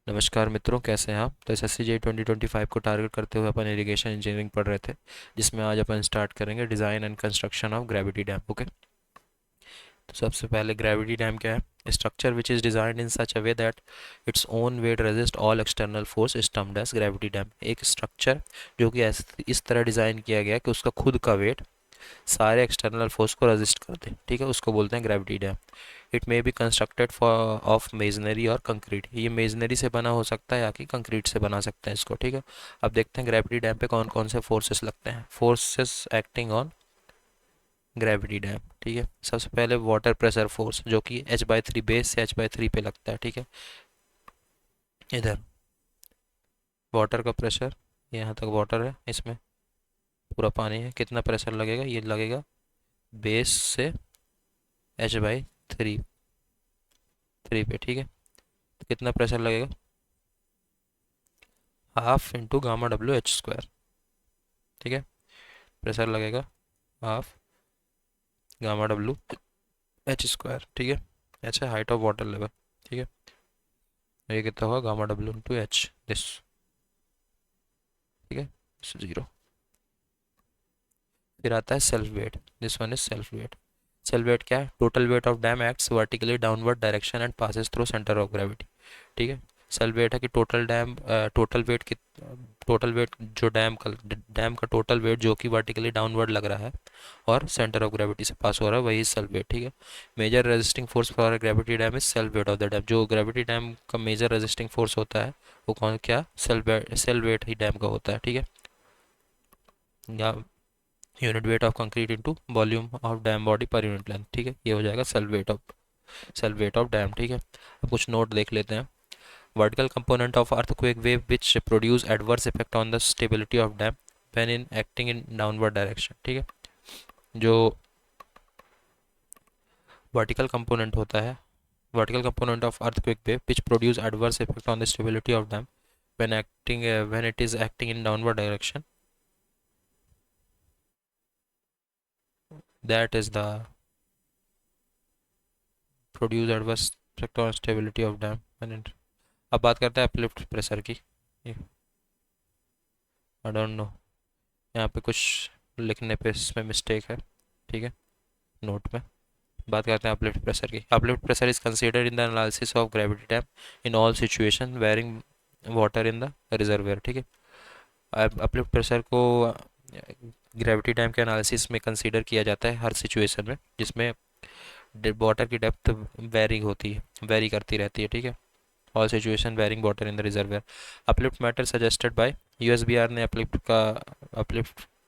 नमस्कार मित्रों, कैसे हैं आप। तो SSC JEE 2025 को टारगेट करते हुए अपन इरिगेशन इंजीनियरिंग पढ़ रहे थे, जिसमें आज अपन स्टार्ट करेंगे design and construction of gravity dam. Okay, तो सबसे पहले ग्रेविटी डैम क्या है। Structure which is designed in such a way that its own weight resist all external force is termed as gravity dam. एक structure जो कि इस तरह डिज़ाइन किया गया है कि उसका खुद का वेट सारे एक्सटर्नल फोर्स को रेजिस्ट कर दे, ठीक है, उसको बोलते हैं gravity dam. It may be constructed for of masonry और कंक्रीट। ये मेजनरी से बना हो सकता है या कि कंक्रीट से बना सकते हैं इसको, ठीक है। अब देखते हैं ग्रेविटी डैम पे कौन कौन से फोर्सेस लगते हैं। Forces acting on gravity dam, ठीक है। सबसे पहले वाटर प्रेशर फोर्स जो कि H/3 बेस से H/3 पे लगता है, ठीक है। इधर वाटर का प्रेशर, यहाँ तक वाटर है, इसमें पूरा पानी है। कितना प्रेशर लगेगा, ये लगेगा बेस से H/3 पे, ठीक है। तो कितना प्रेशर लगेगा, half into gamma W H square, ठीक है। प्रेशर लगेगा half gamma W H square, ठीक है। एच है हाइट ऑफ वाटर लेवल, ठीक है। ये कितना होगा, gamma W into H, this, ठीक है, जीरो। फिर आता है self weight. This one is self wait. Self weight क्या है, total weight of dam acts vertically downward direction and passes through centre of gravity, ठीक है। सेल्फ वेट है कि टोटल वेट की टोटल वेट जो डैम का टोटल वेट जो कि वर्टिकली डाउनवर्ड लग रहा है और सेंटर ऑफ ग्रेविटी से पास हो रहा है, वही सेल्फ वेट, ठीक है। Major resisting force for gravity dam is self weight of the dam. जो ग्रेविटी डैम का मेजर रेजिस्टिंग फोर्स होता है वो कौन, क्या, सेल्फ वेट ही डैम का होता है, ठीक है। या unit weight of concrete into volume of dam body per unit length, ठीक है। ये हो जाएगा सेल्फ वेट ऑफ डैम, ठीक है। अब कुछ नोट देख लेते हैं। Vertical component of earthquake wave which produce adverse effect on the stability of dam when in acting in downward direction, ठीक है। जो वर्टिकल कंपोनेंट होता है, vertical component of earthquake wave which produce adverse effect on the stability of dam when it is acting in downward direction, that is the produce adverse effect on stability of dam when it। अब बात करते हैं uplift pressure की। I don't know, यहाँ पे कुछ लिखने पे इसमें मिस्टेक है, ठीक है, नोट में। बात करते हैं अपलिफ्ट प्रेशर की। Uplift pressure is considered in the analysis of gravity dam in all situation wearing water in the reservoir, ठीक है। अपलिफ्ट प्रेशर को ग्रेविटी डैम के एनालिसिस में कंसीडर किया जाता है हर सिचुएशन में जिसमें वाटर की डेप्थ वेरी करती रहती है, ठीक है। All situation varying water in the reservoir. Uplift matter suggested by USBR ने अपलिफ्ट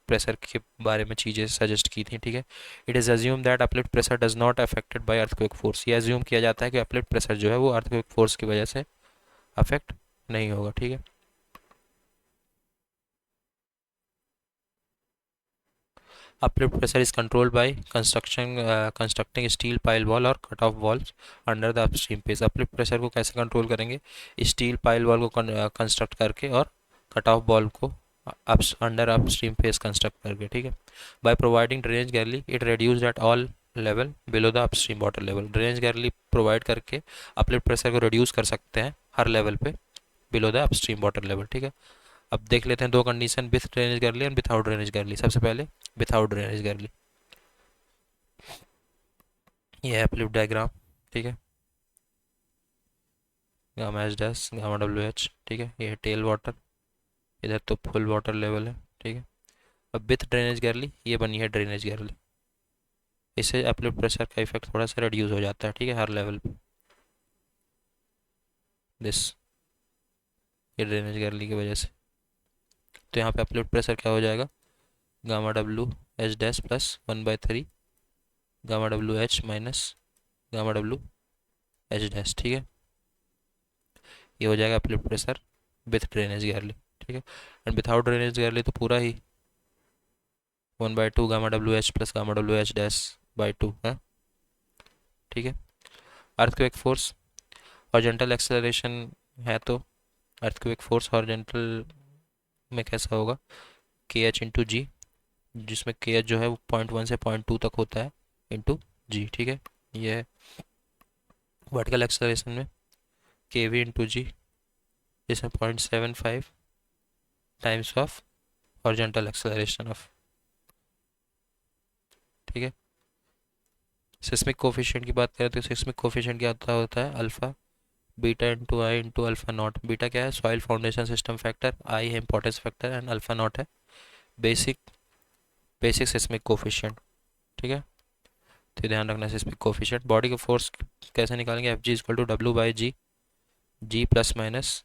प्रेशर के बारे में चीज़ें सजेस्ट की थी, ठीक है। It is assume that uplift pressure does not affected by earthquake force. ये अज्यूम किया जाता है कि अपलिफ्ट प्रेशर जो है वो अर्थक्वेक फोर्स की वजह से अफेक्ट नहीं होगा, ठीक है। Uplift pressure is controlled by constructing steel pile wall और cut off walls under the upstream face. Uplift pressure को कैसे कंट्रोल करेंगे, स्टील पाइल वॉल को कंस्ट्रक्ट करके और कट ऑफ वॉल को अंडर अपस्ट्रीम फेस कंस्ट्रक्ट करके, ठीक है। By providing drainage gallery it reduced at all level below the upstream water level. Drainage gallery provide करके अपलिफ्ट प्रेशर को रिड्यूस कर सकते हैं हर लेवल पे below the upstream water level, ठीक है। अब देख लेते हैं दो condition, with drainage gallery and without drainage gallery. सबसे पहले विथआउट ड्रेनेज गैली, ये है अपलिफ्ट डायग्राम, ठीक है। Gamma H dash gamma W H, ठीक है। ये है टेल वाटर, इधर तो फुल वाटर लेवल है, ठीक है। अब विथ ड्रेनेज गैली ये बनी है ड्रेनेज गैली। इससे अपलिफ्ट प्रेशर का इफेक्ट थोड़ा सा रिड्यूस हो जाता है, ठीक है, हर लेवल पे। दिस, ये ड्रेनेज गैली की वजह से। तो यहाँ पे अपलिफ्ट प्रेशर क्या हो जाएगा, gamma W H dash plus 1/3 gamma W H minus gamma W H dash, ठीक है। ये हो जाएगा अपलिफ्ट प्रेशर विथ ड्रेनेज गैली, ठीक है। एंड विथआउट ड्रेनेज गैली तो पूरा ही 1/2 gamma W H plus gamma W H dash by 2 है, ठीक है। अर्थक्वेक फोर्स हॉरिजॉन्टल एक्सेलरेशन है, तो अर्थक्वेक फोर्स हॉरिजॉन्टल में कैसा होगा, के एच इंटू जी, जिसमें के एच जो है वो 0.1 से 0.2 तक होता है इंटू जी, ठीक है। ये है वर्टिकल एक्सेलरेशन में के वी इंटू जी इसमें 0.75 times of horizontal acceleration of, ठीक है। सिस्मिक कोफिशिएंट की बात करें तो सिस्मिक कोफिशिएंट क्या होता है, alpha beta into I into alpha naught. Beta क्या है, soil foundation system factor, I है importance factor and alpha naught है बेसिक बेसिक सिस्मिक कोफिशिएंट, ठीक है। तो ध्यान रखना सिस्मिक कोफिशिएंट। बॉडी का फोर्स कैसे निकालेंगे, F G equal to W by G, G plus minus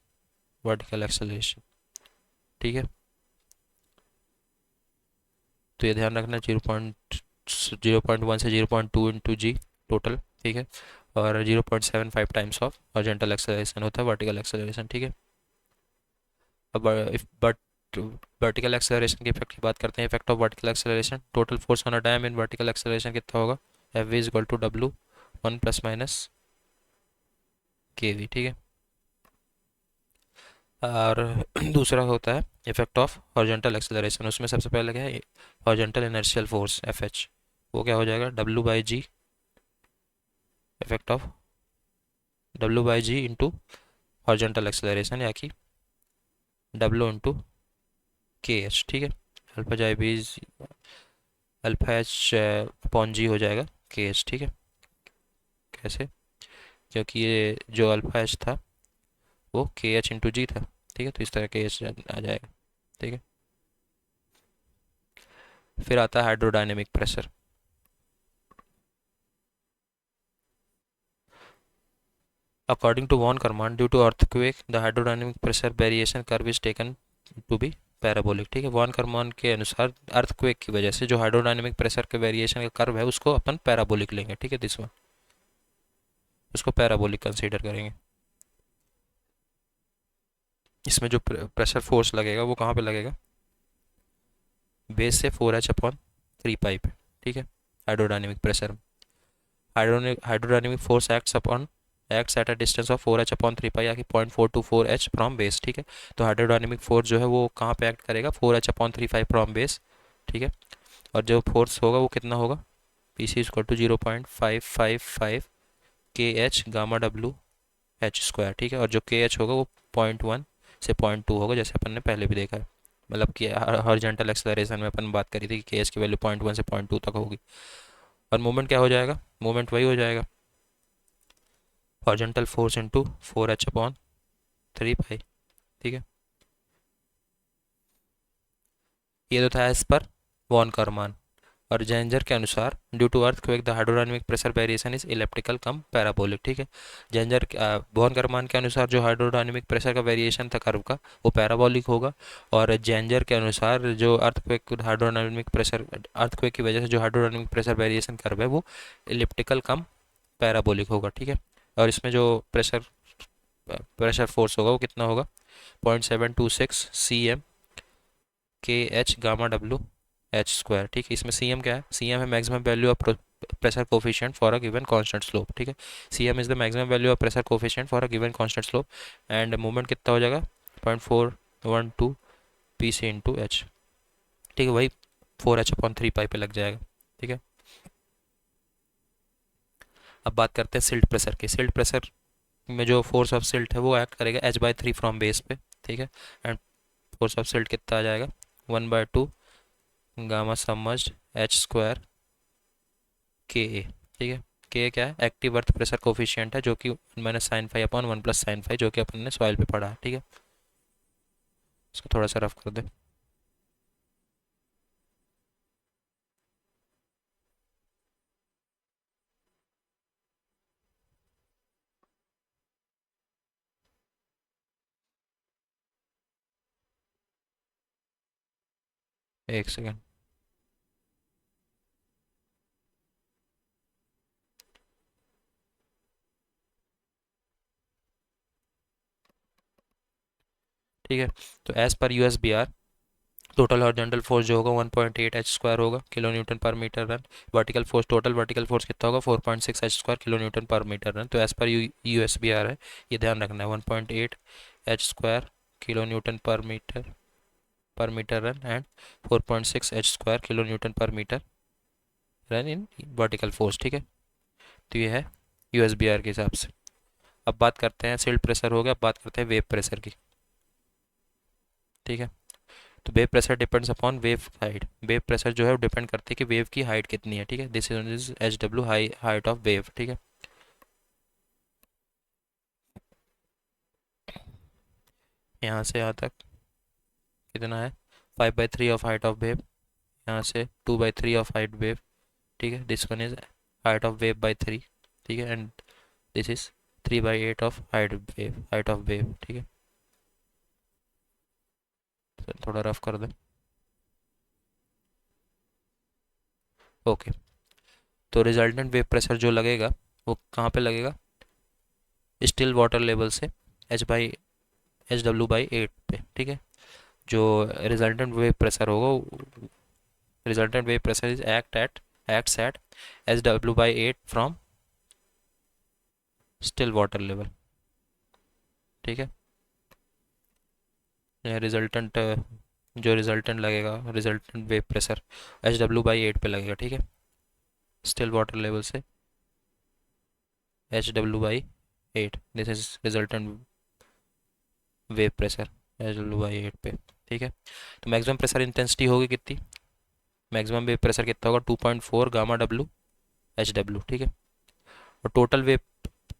vertical acceleration, ठीक है। तो ये ध्यान रखना 0.1 से 0.2 इंटू जी टोटल, ठीक है। और 0.75 टाइम्स ऑफ हॉरिजॉन्टल एक्सेलरेशन होता है वर्टिकल एक्सेलरेशन, ठीक है। अब बट वर्टिकल एक्सेलरेशन के इफेक्ट की बात करते हैं। Effect of vertical acceleration, total force on a dam in vertical acceleration कितना होगा, F V is equal to W one plus minus K V, ठीक है। और दूसरा होता है इफेक्ट ऑफ हॉरिजॉन्टल एक्सेलरेशन, उसमें सबसे पहले क्या है, horizontal inertial force F H, वो क्या हो जाएगा, W by G, effect of W by G into horizontal acceleration, या कि डब्ल्यू इंटू के एच, ठीक है। अल्फा जाई बी अल्फा एच अपॉन जी हो जाएगा के एच, ठीक है। कैसे, क्योंकि ये जो अल्फा एच था वो के एच इंटू जी था, ठीक है। तो इस तरह के एच आ जाएगा, ठीक है। फिर आता है hydrodynamic pressure. According to von Karman, due to earthquake, the hydrodynamic pressure variation curve is taken to be parabolic, ठीक है। वॉन करमान के अनुसार अर्थक्वेक की वजह से जो हाइड्रोडायनेमिक प्रेशर के वेरिएशन का कर्व है उसको अपन पैराबोलिक लेंगे, ठीक है। दिस वन उसको पैराबोलिक कंसीडर करेंगे। इसमें जो प्रेशर फोर्स लगेगा वो कहाँ पे लगेगा, बेस से 4h अपॉन 3 पाई पे, ठीक है। Hydrodynamic pressure, hydrodynamic force acts at a distance of 4h/3 पाई, या कि 0.424h फ्रॉम बेस, ठीक है। तो हाइड्रोडायनेमिक फोर्स जो है वो कहाँ पे एक्ट करेगा, 4h/3 पाई फ्रॉम बेस, ठीक है। और जो फोर्स होगा वो कितना होगा, पी सी इक्वल टू 0.555 के H gamma W H square, ठीक है। और जो के एच होगा वो 0.1 से 0.2 होगा, जैसे अपन ने पहले भी देखा है। मतलब कि हॉरिजॉन्टल एक्सेलरेशन में अपन बात करी थी कि के एच की वैल्यू 0.1 से 0.2 तक होगी। और मोमेंट क्या हो जाएगा, मोमेंट वही हो जाएगा, हॉरिजॉन्टल फोर्स इंटू 4h/3 पाई, ठीक है। ये तो था एज पर वॉन करमान। और जेंजर के अनुसार due to earthquake the hydrodynamic pressure variation is elliptical cum parabolic, ठीक है। जेंजर वॉन करमान के अनुसार जो हाइड्रोडायनेमिक प्रेशर का वेरिएशन था कर्व का वो पैराबोलिक होगा। और जेंजर के अनुसार जो अर्थक्वेक की वजह से जो हाइड्रोडायनेमिक प्रेशर वेरिएशन कर्व है वो इलिप्टिकल कम पैराबोलिक होगा, ठीक है। और इसमें जो प्रेशर फोर्स होगा वो कितना होगा, 0.726 cm के H gamma W H square, ठीक है। इसमें सी एम क्या है, सी एम है maximum value of pressure coefficient for a given constant slope, ठीक है। C M is the maximum value of pressure coefficient for a given constant slope. And movement कितना हो जाएगा, 0.412 पी सी इंटू एच, ठीक है। वही 4h/3 पाई पे लग जाएगा, ठीक है। अब बात करते हैं सिल्ट प्रेशर की। सिल्ट प्रेशर में जो फोर्स ऑफ सिल्ट है वो एक्ट करेगा h/3 फ्रॉम बेस पे, ठीक है। एंड फोर्स ऑफ सिल्ट कितना आ जाएगा, 1/2 गामा सबमर्ज्ड एच स्क्वायर के ए, ठीक है। के क्या है, एक्टिव अर्थ प्रेशर कोफिशिएंट है, जो कि -sin φ/1 + sin φ, जो कि अपन ने सॉइल पे पढ़ा है, ठीक है। इसको थोड़ा सा रफ कर दे। एक सेकेंड, ठीक है। तो एज पर USBR टोटल हॉरिजॉन्टल फोर्स जो होगा 1.8h² होगा किलो न्यूटन पर metre run. Vertical force, total vertical force कितना होगा, 4.6h² किलो न्यूटन पर मीटर रन। तो एज पर USBR है, ये ध्यान रखना है, 1.8h² किलो न्यूटन पर metre run and 4.6h² kilo newton पर metre run in vertical force, ठीक है। तो ये है USBR के हिसाब से। अब बात करते हैं, सिल्ट प्रेशर हो गया, अब बात करते हैं वेव प्रेशर की। ठीक है। तो wave pressure depends upon wave height, wave pressure जो है वो डिपेंड करती है कि वेव की हाइट कितनी है, ठीक है। This is H W, height of wave, ठीक है। यहाँ से यहाँ तक कितना है, 5/3 ऑफ हाइट ऑफ वेव, यहाँ से 2/3 ऑफ हाइट वेव, ठीक है। This one is height of wave by 3, ठीक है। And this is 3/8 of height of wave, ठीक है। तो थोड़ा रफ कर दें। ओके, तो रिजल्टेंट वेव प्रेशर जो लगेगा वो कहाँ पे लगेगा, स्टिल वाटर लेवल से H/W/8 पे, ठीक है। जो रिजल्टेंट वेव प्रेशर होगा, resultant wave pressure is acts at H/W/8 from still water level, ठीक है। रिजल्टेंट जो रिजल्टेंट लगेगा, रिजल्टेंट वेव प्रेशर H/W/8 पे लगेगा, ठीक है। स्टिल वाटर लेवल से H/W/8, this is resultant wave pressure H/W/8 पे, ठीक है। तो मैक्सिमम प्रेशर इंटेंसिटी होगी कितनी, मैक्सिमम वेव प्रेशर कितना होगा, 2.4 गामा डब्ल्यू एच डब्ल्यू, ठीक है। और total wave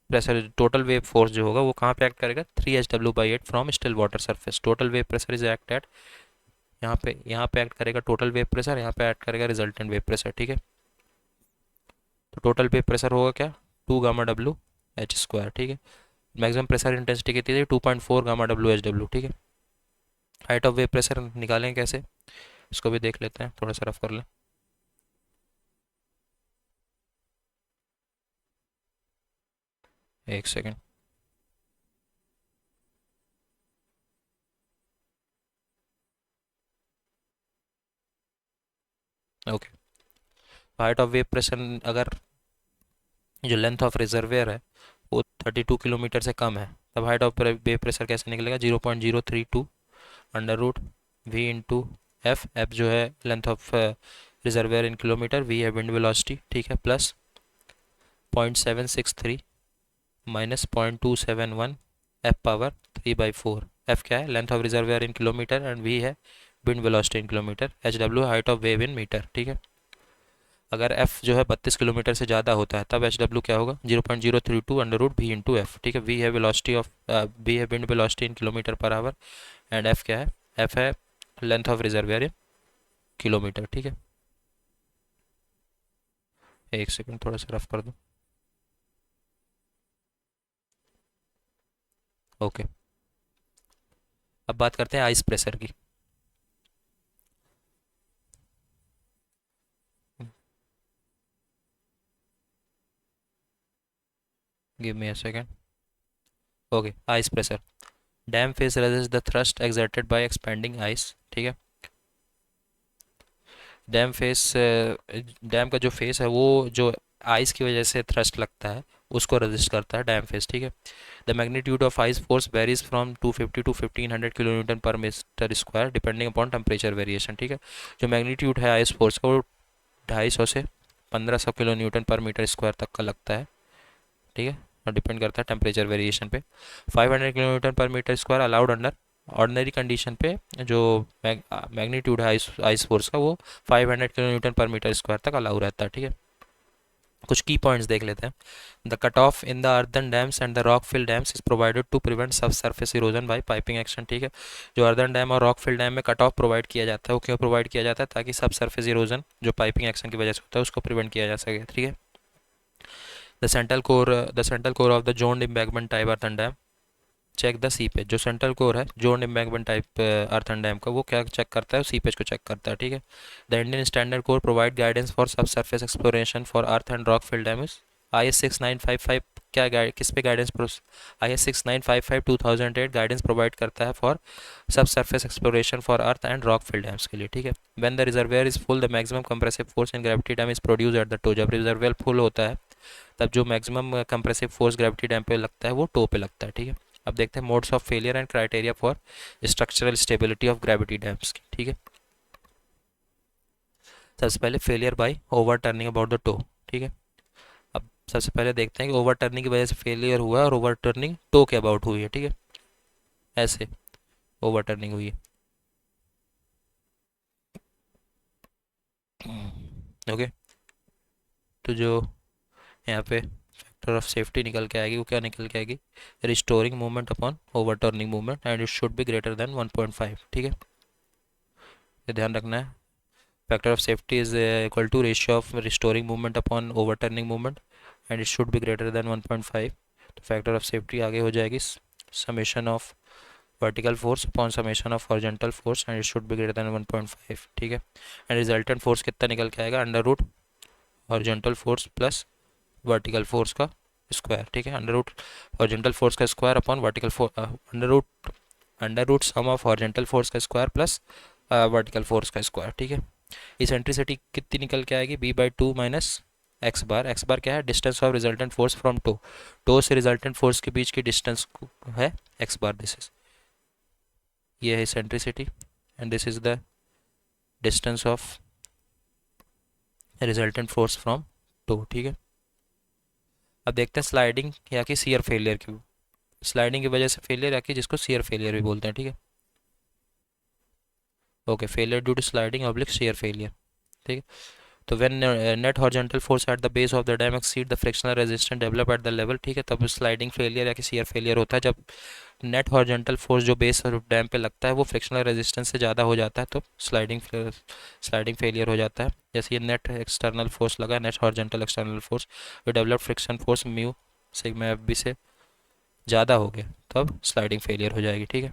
pressure, total wave force जो होगा वो कहाँ पे एक्ट करेगा, 3H/W/8 from still water surface. Total wave pressure is act eight, यहाँ पे एक्ट करेगा टोटल वेव प्रेशर, यहाँ पे एक्ट करेगा रिजल्टेंट वेव प्रेशर, ठीक है। तो टोटल वेव प्रेशर होगा क्या, 2 गामा डब्ल्यू एच स्क्वायर, ठीक है। मैक्सिमम प्रेशर इंटेंसिटी कितनी थी, 2.4 गामा डब्ल्यू एच डब्ल्यू, ठीक है। हाइट ऑफ वेव प्रेशर निकालें कैसे, इसको भी देख लेते हैं, थोड़ा सा रफ कर लें। एक second. Okay, height of wave pressure, अगर जो लेंथ ऑफ रिजर्वेयर है वो 32 किलोमीटर से कम है, तब हाइट ऑफ वेव प्रेशर कैसे निकलेगा, 0.032 under root V into F, F जो है length of reservoir in kilometre, V है विंड वेलोसिटी, ठीक है, plus 0.763 minus 0.271 F power 3/4। F क्या है, length of reservoir in kilometre, and V है wind velocity in kilometre, H W height of wave in metre, ठीक है। अगर F जो है 32 किलोमीटर से ज़्यादा होता है तब एच डब्ल्यू क्या होगा, 0.032 under root V into F, ठीक है। वी है वेलोसिटी ऑफ, वी है wind velocity in kilometre per hour, and F क्या है, एफ है length of reservoir in kilometre, ठीक है। एक सेकंड, थोड़ा सा रफ कर दूँ। ओके, अब बात करते हैं आइस प्रेशर की। Give me a second. Okay, ice pressure, dam face resist the thrust exerted by expanding ice, ठीक है। डैम फेस, डैम का जो फेस है वो जो आइस की वजह से थ्रस्ट लगता है उसको रेजिस्ट करता है डैम फेस, ठीक है। The magnitude of ice force varies from 250 to 1500 kilonewton पर metre square depending upon temperature variation, ठीक है। जो मैग्नीट्यूड है आइस फोर्स का वो 250 से 1500 किलो न्यूटन पर मीटर स्क्वायर तक का लगता है, ठीक है। और डिपेंड करता है टेम्परेचर वेरिएशन पे। 500 kilometre per metre square allowed under ordinary condition पे, जो मैग्नीट्यूड है आइस फोर्स का वो 500 किलो न्यूटन पर मीटर स्क्वायर तक अलाउ रहता है, ठीक है। कुछ की पॉइंट्स देख लेते हैं। The cut off in the earthen dams and the rock fill dams is provided to prevent sub surface erosion by piping action, ठीक है। जो अर्दन डैम और रॉक फिल डैम में कट ऑफ प्रोवाइड किया जाता है वो क्यों प्रोवाइड किया जाता है, ताकि सब सरफेस इरोजन जो पाइपिंग एक्शन की वजह से होता है उसको प्रिवेंट किया जा सके, ठीक है। The central core of the zone embankment type earthen dam check the seepage. जो सेंट्रल कोर है zone embankment type earthen dam का वो क्या चेक करता है, सीपेज को चेक करता है, ठीक है। The Indian standard core provide guidance for सब surface exploration for earth and rock fill dam, IS 6955 क्या गाइड किस पे गाइडेंस, IS 6955 2008 गाइडेंस प्रोवाइड करता है फॉर सब surface exploration for earth and rock fill dams के लिए, ठीक है। When the reservoir is full the maximum compressive force in gravity dam is produce at the toe. जब रिजर्वेयर फुल होता है तब जो maximum compressive force gravity dam पे लगता है वो टो पे लगता है, ठीक है। अब देखते हैं modes of failure and criteria for structural stability of gravity dams की, ठीक है। सबसे पहले failure by overturning about the toe, ठीक है। अब सबसे पहले देखते हैं कि ओवर टर्निंग की वजह से फेलियर हुआ और ओवर टर्निंग टो के अबाउट हुई है, ठीक है। ऐसे ओवर टर्निंग हुई है। ओके, तो जो यहाँ पे फैक्टर ऑफ सेफ्टी निकल के आएगी वो क्या निकल के आएगी, restoring movement upon overturning movement and it should be greater than 1.5। ठीक है, ये ध्यान रखना है। Factor of safety is equal to ratio of restoring movement upon overturning movement and it should be greater than 1.5। तो फैक्टर ऑफ सेफ्टी आगे हो जाएगी summation of vertical force upon summation of horizontal force and it should be greater than 1.5। ठीक है, and resultant force कितना निकल के आएगा, under root horizontal force plus vertical force का स्क्वायर। ठीक है, अंडर रूट हॉरिजॉन्टल फोर्स का square upon vertical force, under root sum of horizontal force का स्क्वायर प्लस वर्टिकल फोर्स का स्क्वायर। ठीक है, इसेंट्रिसिटी कितनी निकल के आएगी, b/2 minus X bar. X bar क्या है, distance of resultant force from toe, toe से रिजल्टेंट फोर्स के बीच की डिस्टेंस है एक्स बार। दिस इज, ये है eccentricity and this is the distance of resultant force from toe. ठीक है, अब देखते हैं स्लाइडिंग या कि शियर फेलियर की, स्लाइडिंग की वजह से फेलियर या कि जिसको शियर फेलियर भी बोलते हैं। ठीक है, okay, failure due to sliding oblique shear failure. ठीक है, तो when net horizontal force at the base of the dam exceed the frictional resistance develop at the level. ठीक है, तब स्लाइडिंग फेलियर या कि शियर फेलियर होता है जब नेट हॉरिजॉन्टल फोर्स जो बेस डैम पे लगता है वो फ्रिक्शनल रेजिस्टेंस से ज़्यादा हो जाता है, तो स्लाइडिंग फेलियर हो जाता है। जैसे ये नेट एक्सटर्नल फोर्स लगा, नेट हॉरिजॉन्टल एक्सटर्नल फोर्स, जो develop friction force mu sigma F B से ज़्यादा हो गया, तब स्लाइडिंग फेलियर हो जाएगी। ठीक है,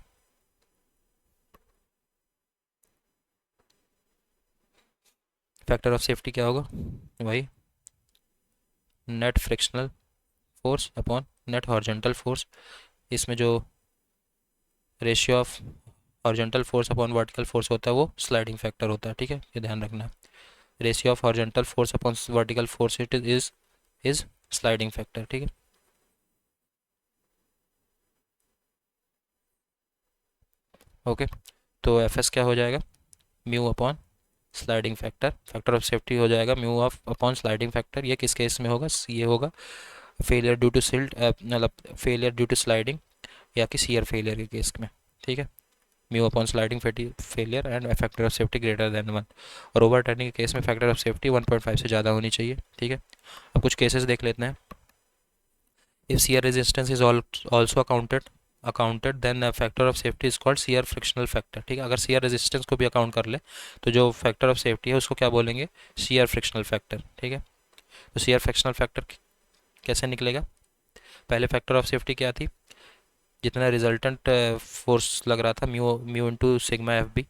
फैक्टर ऑफ सेफ्टी क्या होगा, वही net frictional force upon net horizontal force, इसमें जो ratio of horizontal force upon vertical force होता है वो स्लाइडिंग फैक्टर होता है। ठीक है, ये ध्यान रखना है, ratio of horizontal force upon vertical force it is sliding factor. ठीक है, ओके, तो एफ एस क्या हो जाएगा, mu upon sliding factor, factor of safety हो जाएगा mu of upon sliding factor. ये किस केस में होगा, ये होगा फेलियर ड्यू टू सिल्ट, मतलब फेलियर ड्यू टू स्लाइडिंग या कि शियर फेलियर के केस में। ठीक है, mu upon sliding failure and factor of safety greater than 1, और ओवर टर्निंग के केस में फैक्टर ऑफ सेफ्टी 1.5 से ज़्यादा होनी चाहिए। ठीक है, अब कुछ केसेस देख लेते हैं। If shear resistance is also accounted then factor of safety is called shear frictional factor. ठीक है, अगर शियर रेजिस्टेंस को भी अकाउंट कर ले तो जो फैक्टर ऑफ सेफ्टी है उसको क्या बोलेंगे, शियर फ्रिक्शनल फैक्टर। ठीक है, तो शियर फ्रिक्शनल फैक्टर कैसे निकलेगा, पहले फैक्टर ऑफ सेफ्टी क्या थी, जितना रिजल्टेंट फोर्स लग रहा था mu mu into sigma F B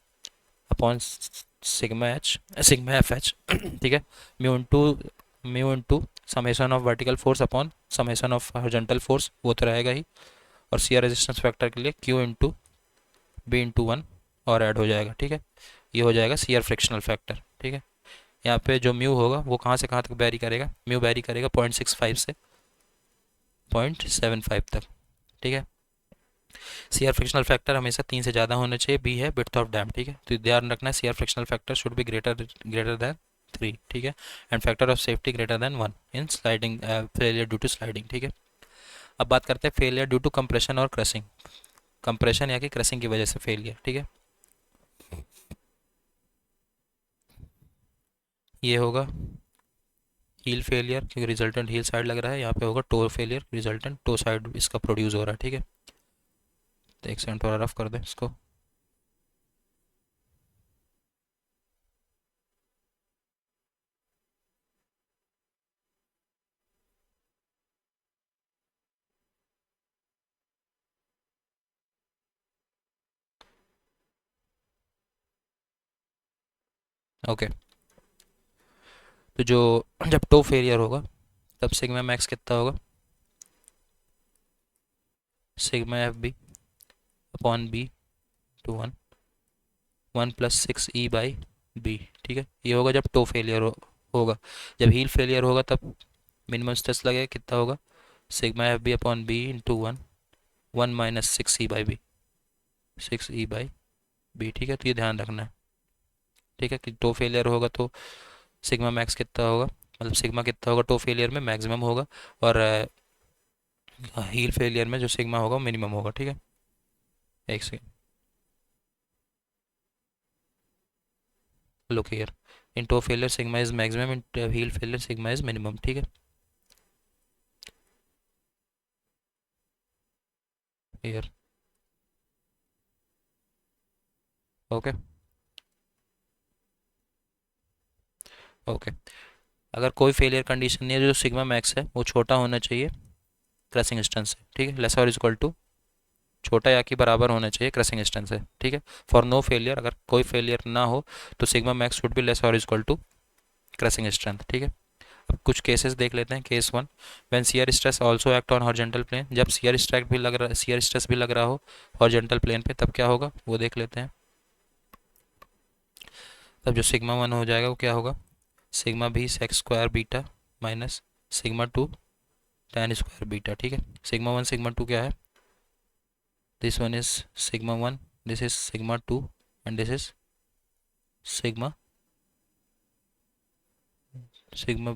upon sigma F H. ठीक है, mu into summation of vertical force upon summation of horizontal force, वो तो रहेगा ही, और शियर रेजिस्टेंस फैक्टर के लिए क्यू इंटू बी इंटू 1 और ऐड हो जाएगा। ठीक है, ये हो जाएगा शियर फ्रिक्शनल फैक्टर। ठीक है, यहाँ पे जो म्यू होगा वो कहाँ से कहाँ तक बैरी करेगा, म्यू बैरी करेगा 0.65 से 0.75 तक। ठीक है, सीआर फ्रिक्शनल फैक्टर हमेशा 3 से ज़्यादा होना चाहिए, बी है बिड्थ ऑफ डैम। ठीक है, तो ध्यान रखना है CR frictional factor should be greater than 3। ठीक है, and factor of safety greater than 1 in sliding failure due to sliding. ठीक है, अब बात करते हैं फेलियर ड्यू टू कंप्रेशन और क्रशिंग, कंप्रेशन या कि क्रशिंग की वजह से फेलियर। ठीक है, ये होगा हील फेलियर क्योंकि रिजल्टेंट हील साइड लग रहा है, यहाँ पे होगा toe failure, resultant toe side इसका प्रोड्यूस हो रहा है। ठीक है, तो एक सेकंड थोड़ा रफ कर दें इसको। ओके, तो जो जब टो फेलियर होगा तब सिग्मा मैक्स कितना होगा, sigma F B upon B two 1 plus 6 E/B। ठीक है, ये होगा जब टो फेलियर होगा। जब हील फेलियर होगा तब मिनिमम स्ट्रेस लगेगा, कितना होगा, sigma F B upon B into 1 minus 6 E/B। ठीक है, तो ये ध्यान रखना है। ठीक है, कि टो फेलियर होगा तो सिग्मा मैक्स कितना होगा, मतलब सिग्मा कितना होगा टो फेलियर में, मैक्सिमम होगा, और हील फेलियर में जो सिग्मा होगा मिनिमम होगा। ठीक है, एक second, look here, in toe failure sigma is maximum, in heel failure sigma is minimum, ठीक है। Here okay okay. अगर कोई फेलियर कंडीशन नहीं है, जो सिग्मा मैक्स है वो छोटा होना चाहिए क्रशिंग डिस्टेंस से, ठीक है, लेस और इक्वल टू, छोटा या कि बराबर होना चाहिए क्रशिंग डिस्टेंस से, ठीक है। फॉर नो फेलियर, अगर कोई फेलियर ना हो तो sigma max should be less और इक्वल टू क्रशिंग स्ट्रेंथ, ठीक है। अब कुछ केसेस देख लेते हैं। Case one, when shear stress also act on horizontal plane, जब शियर स्ट्रेस भी लग रहा हो हॉरिजॉन्टल प्लेन पे, तब क्या होगा वो देख लेते हैं। तब जो सिग्मा वन हो जाएगा वो क्या होगा, sigma B sec square beta minus sigma two tan square beta, ठीक है। सिग्मा वन सिग्मा टू क्या है, this one is sigma one, this is sigma two and this is sigma sigma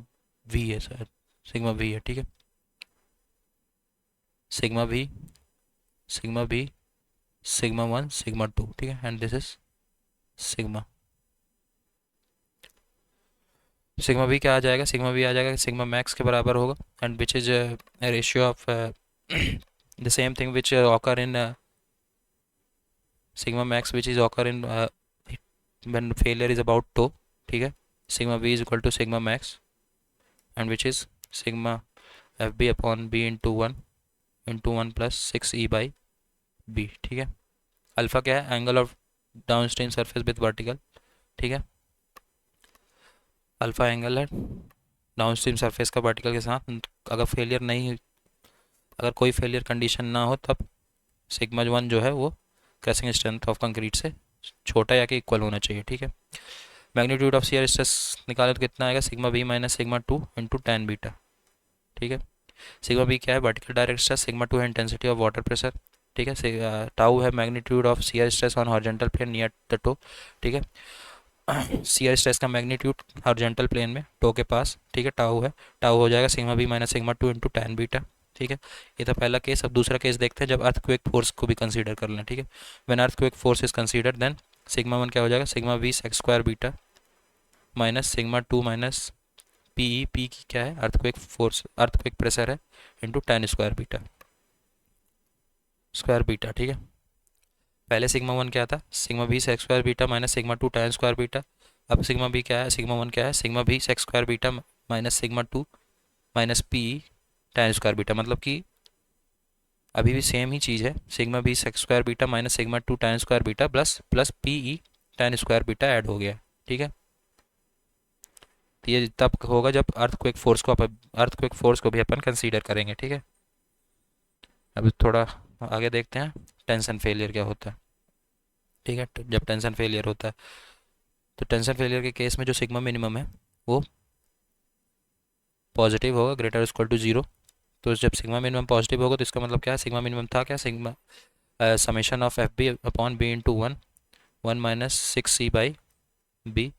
V है शायद, सिग्मा वी है, ठीक है। Sigma V sigma B sigma one sigma two, ठीक है, and this is sigma. Sigma B क्या आ जाएगा, सिग्मा बी आ जाएगा सिग्मा मैक्स के बराबर होगा, and which is ratio of the same thing which occur in sigma max which is occur in when failure is about to, ठीक है। Sigma B is equal to sigma max and which is sigma F B upon B into one plus six E by B, ठीक है। Alpha क्या है, angle of down stream surface with vertical, ठीक है। Alpha angle है downstream surface का vertical के साथ। अगर फेलियर नहीं, अगर कोई फेलियर कंडीशन ना हो तब सिग्मा वन जो है वो क्रशिंग स्ट्रेंथ ऑफ कंक्रीट से छोटा या कि इक्वल होना चाहिए, ठीक है। मैग्नीट्यूड ऑफ शियर स्ट्रेस निकाले तो कितना आएगा, sigma B minus sigma two into tan beta, ठीक है। सिग्मा बी क्या है, vertical direct stress, sigma two है इंटेंसिटी ऑफ वाटर प्रेशर, ठीक है। टाउ है magnitude of shear stress on horizontal plane near the toe, ठीक है। शियर स्ट्रेस का मैग्नीट्यूड हॉरिजॉन्टल प्लेन में टो के पास, ठीक है, टाउ है। टाउ हो जाएगा sigma B minus sigma two into tan beta, ठीक है। ये था पहला केस। अब दूसरा केस देखते हैं जब अर्थक्वेक फोर्स को भी कंसीडर कर लें, ठीक है। When earthquake force is consider then sigma one क्या हो जाएगा, sigma V sec square beta minus sigma two minus P E, P की क्या है, अर्थक्वेक फोर्स, अर्थक्वेक प्रेशर है, इंटू टेन स्क्वायर बीटा, ठीक है। पहले सिग्मा वन क्या था, sigma B sec square beta minus sigma two tan square beta. अब सिग्मा बी क्या है, सिग्मा वन क्या है, sigma B sec square beta minus sigma two minus P tan square beta, मतलब कि अभी भी सेम ही चीज़ है, sigma B sec square beta minus sigma two tan square beta plus plus P E tan square beta add हो गया, ठीक है। तो ये तब होगा जब अर्थक्वेक फोर्स को भी अपन कंसीडर करेंगे, ठीक है। अब थोड़ा आगे देखते हैं टेंशन फेलियर क्या होता है, ठीक है। तो जब टेंशन फेलियर होता है तो टेंशन फेलियर के केस में जो सिग्मा मिनिमम है वो पॉजिटिव होगा, ग्रेटर इक्वल टू जीरो। तो जब सिग्मा मिनिमम पॉजिटिव होगा तो इसका मतलब क्या है, सिग्मा मिनिमम था क्या, sigma summation of F B upon B into one one minus six C by B,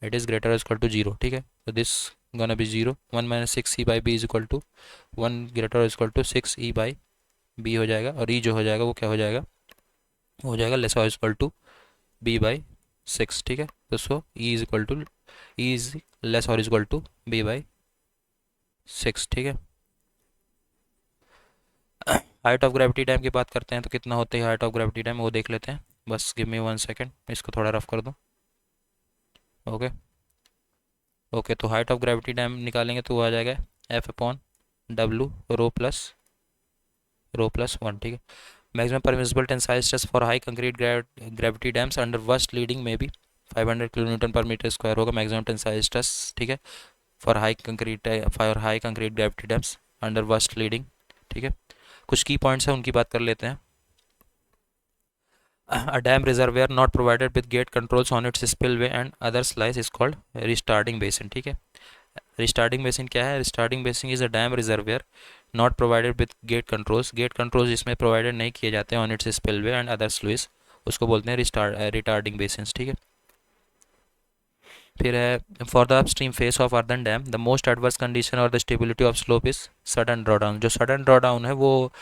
it is greater equal to zero, ठीक है। तो this gonna be zero, one minus six C by B is equal to one greater equal to six E by B हो जाएगा, और ई जो हो जाएगा वो क्या हो जाएगा, हो जाएगा लेस और equal to b by six, ठीक है। तो so e is equal to, e is less और equal to b by six, ठीक है। हाइट ऑफ ग्रेविटी डैम की बात करते हैं तो कितना होता है हाइट ऑफ ग्रेविटी डैम, वो देख लेते हैं। बस गिव मी वन सेकेंड, इसको थोड़ा रफ कर दूँ। ओके ओके, तो हाइट ऑफ ग्रेविटी डैम निकालेंगे तो वो आ जाएगा एफ अपॉन डब्लू रो प्लस वन, ठीक है। Maximum permissible tensile stress for high concrete gravity dams under worst leading में भी 500 किलो न्यूटन पर मीटर स्क्वायर होगा मैक्सिमम टेंसाइल स्ट्रेस, ठीक है, for high concrete gravity dams under worst leading, ठीक है। कुछ की पॉइंट्स हैं उनकी बात कर लेते हैं। A dam reservoir not provided with gate controls on its spillway and other slice is called restarting basin, ठीक है। रिस्टार्टिंग बेसिन क्या है, retarding basin is a dam reservoir not provided with gate controls जिसमें provided नहीं किए जाते on its spillway and other sluice, उसको बोलते हैं रिटार्डिंग बेसिन, ठीक है। फिर है for the upstream face of earthen dam the most adverse condition और the stability of slope is sudden drawdown. जो सडन ड्रॉडाउन है वो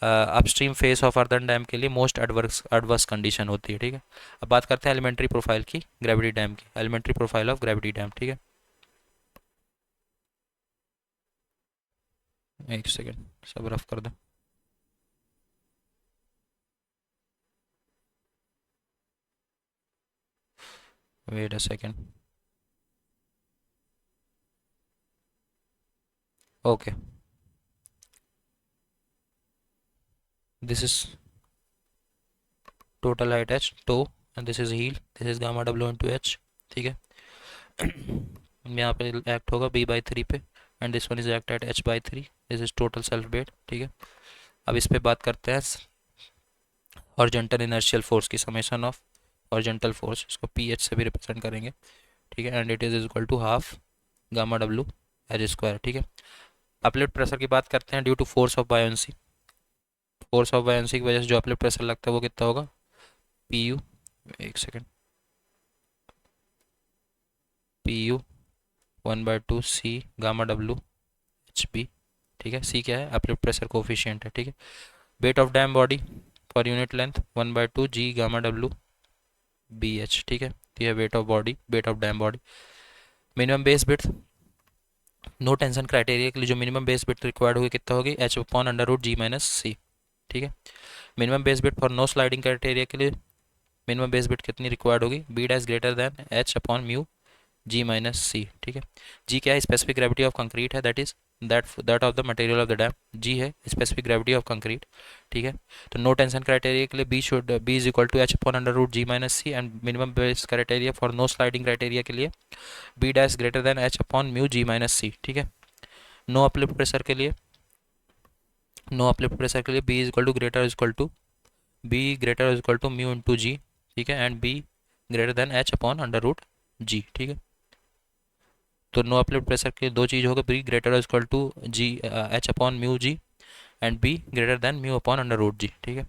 upstream face of earthen dam के लिए मोस्ट एडवर्स एडवर्स कंडीशन होती है, ठीक है। अब बात करते हैं एलिमेंट्री प्रोफाइल की ग्रेविटी डैम की, elementary profile of gravity dam, ठीक है। एक सेकेंड, सब रफ कर दो। Wait a second. Okay, this is total height h toe, and this is heel, this is gamma W into H, ठीक है। यहाँ पे एक्ट होगा b/3 पे, and this one is act at h/3, this is total self weight, ठीक है। अब इस पे बात करते हैं हॉरिजॉन्टल इनर्शियल फोर्स की, समेशन ऑफ हॉरिजॉन्टल फोर्स, इसको ph से भी रिप्रेजेंट करेंगे, ठीक है। And it is equal to half gamma W H square, ठीक है। अपलिफ्ट प्रेशर की बात करते हैं, due to force of buoyancy, force of buoyancy की वजह से जो अपलिफ्ट प्रेशर लगता है वो कितना होगा, पी यू, एक सेकेंड, पी यू 1/2 सी गामा डब्ल्यू एच बी, ठीक है। सी क्या है, अपलिफ्ट प्रेशर कोफिशिएंट है, ठीक है। Weight of dam body per unit length 1/2 G gamma W B H, ठीक है। तो यह weight of body, weight of dam body. Minimum base width, no tension criteria के लिए जो मिनिमम बेस विड्थ रिक्वायर्ड होगी कितना होगी, एच अपॉन अंडर रूट जी माइनस सी, ठीक है। Minimum base width for no sliding criteria के लिए मिनिमम बेस विड्थ कितनी रिक्वायर्ड होगी, B dash greater than H upon mu जी माइनस सी, ठीक है। जी क्या है, स्पेसिफिक ग्रेविटी ऑफ कंक्रीट है, that is that of the material of the dam. G है स्पेसिफिक ग्रेविटी ऑफ कंक्रीट, ठीक है। तो नो टेंशन क्राइटेरिया के लिए b is equal to h upon under root ji minus c, and minimum base criteria for no sliding criteria के लिए b dash greater than H upon mu जी minus सी, ठीक है। No uplift pressure के लिए, no uplift pressure के लिए b is equal to greater is equal to b greater is equal to mu into g, ठीक है। And b greater than H upon under root g, ठीक है। तो no uplift pressure के दो चीज़ हो गए, b greater is equal to g h upon mu g, and b greater than mu upon under root g, ठीक है।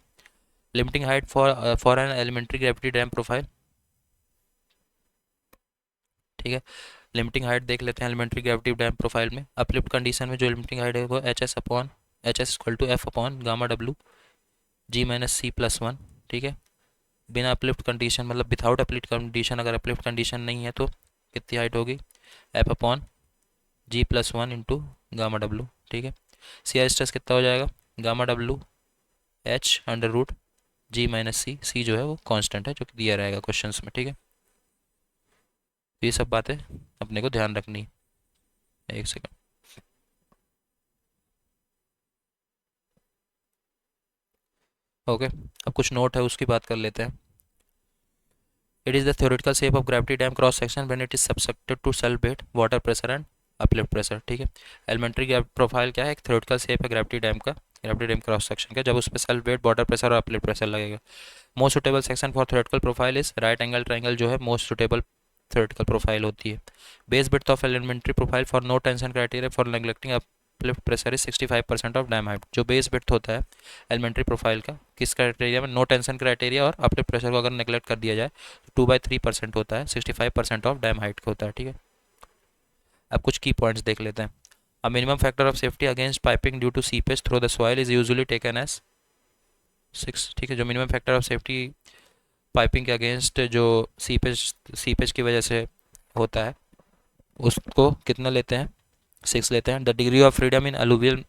Limiting height for an elementary gravity dam profile, ठीक है। लिमिटिंग हाइट देख लेते हैं एलिमेंट्री ग्रेविटी डैम प्रोफाइल में। Uplift condition में जो लिमिटिंग हाइट है वो h s equal to f upon gamma डब्ल्यू g minus c plus one, ठीक है। बिना अपलिफ्ट कंडीशन, मतलब विदाउट अपलिफ्ट कंडीशन, अगर अपलिफ्ट कंडीशन नहीं है तो कितनी हाइट होगी, f upon g plus one into gamma डब्ल्यू, ठीक है। सी आर स्ट्रेस कितना हो जाएगा, gamma W h under root जी माइनस सी, सी जो है वो कांस्टेंट है जो कि दिया रहेगा क्वेश्चंस में, ठीक है। तो ये सब बातें अपने को ध्यान रखनी है। एक सेकंड, ओके। अब कुछ नोट है उसकी बात कर लेते हैं। It is the theoretical shape of gravity dam cross section when it is subjected to self weight water pressure and uplift pressure, ठीक है। एलिमेंट्री प्रोफाइल क्या है, एक थ्योरेटिकल शेप है ग्रेविटी डैम का, ग्रेविटी डैम क्रॉस सेक्शन का, जब उस पर सेल्फ वेट वाटर प्रेशर और अपलिफ्ट प्रेशर लगेगा। Most suitable section for theoretical profile is right angle triangle, जो है मोस्ट सुटेबल थ्योरेटिकल प्रोफाइल होती है। Base width of elementary profile for no tension criteria for neglecting uplift pressure is 65% of dam height. जो base width होता है elementary profile का, किस criteria में, नो टेंशन क्राइटेरिया और अपलिफ्ट प्रेशर को अगर नेग्लेक्ट कर दिया जाए तो 2/3% होता है, 65% ऑफ डैम हाइट का होता है, ठीक है। अब कुछ की पॉइंट्स देख लेते हैं। A minimum factor of safety against piping due to seepage through the soil is usually taken as 6, ठीक है। जो minimum factor of safety piping के अगेंस्ट जो सीपेज की वजह से होता है उसको कितना लेते हैं, 6 लेते हैं। The degree of freedom in alluvial